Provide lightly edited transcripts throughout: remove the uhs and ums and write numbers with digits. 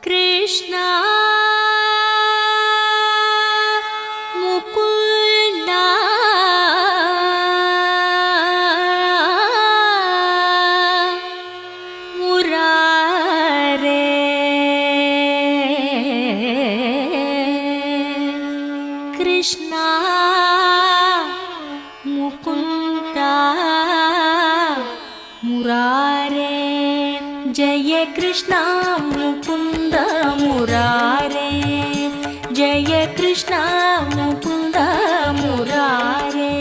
कृष्ण मुकुन्द मुरारे कृष्ण मुकुन्द मुरारे जय कृष्ण मुकुन्द मुरारे जय कृष्ण मुकुन्द मुरारे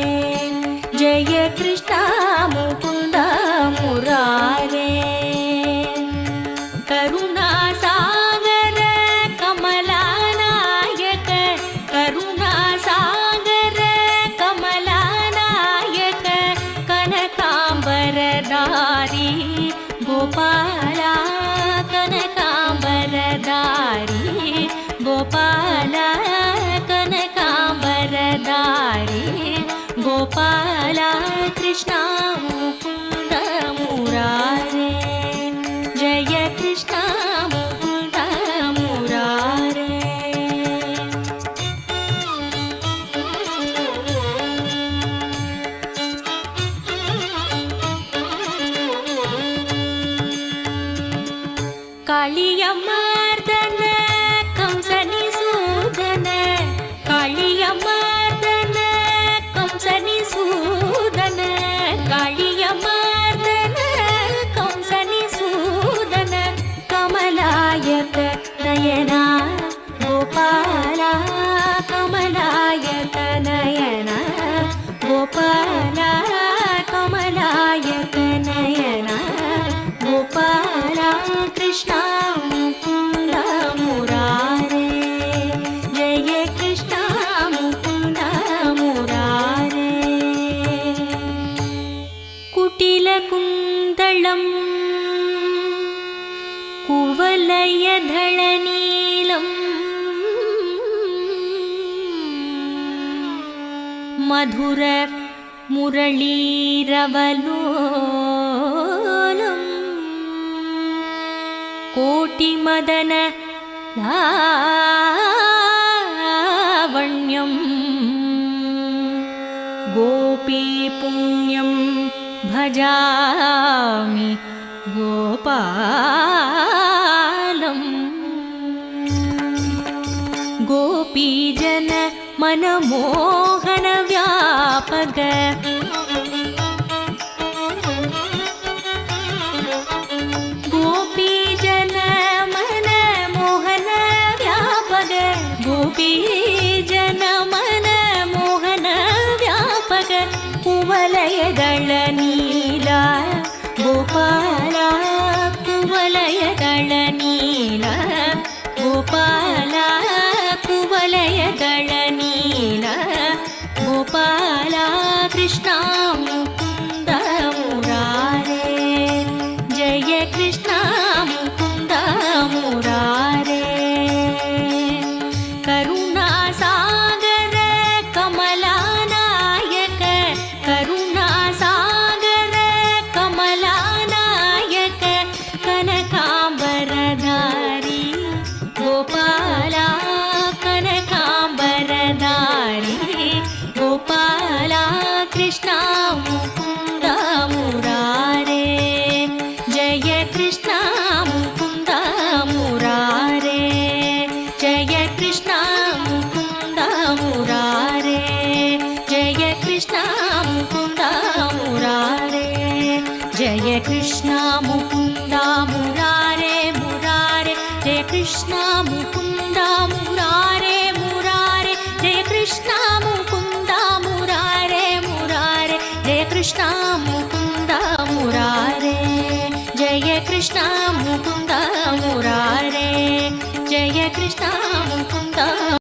जय कृष्ण मुकुन्द मुरारे करुणा सागर कमलानायक करुणा सागर कमलानायक कनकांबरधारी गोपाला कनकांबरधारी गोपाला कनकांबरधारी गोपाला कृष्ण मुकुन्द मुरारे जय कृष्ण मुकुन्द मुरारे कालिय मर्दन कंसनि सूदन कालिय मर्दन कंसनि सूदन कालिय मर्दन कंसनि सूदन कमलायत नयना गोपाला कमलायत नयना गोपाला कमलायत नयना गोपाला कृष्ण मुकुन्द मुरारे जय कृष्ण मुकुन्द मुरारे कुटिलकुन्दलं कुवलयधळनीलं मधुर मुरळीरवलोलं कोटिमदन लावण्यं गोपीपुण्यं भजामि गोपालं गोपीजन मनमोहन व्यापक गोपीजन मनमोहन व्यापक गोपीजन मनमोहन व्यापक कुवलयदळ नील गोपाला कुवलयदळ नील गोपाला कुवलयदळ नील गोपाला कृष्ण मुकुन्द मुरारे जय कृष्ण मुकुन्द मुरारे करुणा सागर कमलानायक करुणा सागर कमलानायक कनकांबरधारी गोपाला कनकांबरधारी गोपाला कृष्ण मुकुन्द मुरारे जय कृष्ण मुकुन्द मुरारे जय कृष्ण मुकुन्द मुरारे जय कृष्ण मुकुन्द मुरारे जय कृष्ण मुकुन्द मुरारे मुरारे जय कृष्ण मुकुन्द मुरारे मुरारे जय कृष्ण मुकुन्द मुरारे मुरारे जय कृष्ण मुकुन्द मुरारे जय कृष्ण मुकुन्द मुरारे जय कृष्ण मुकुन्द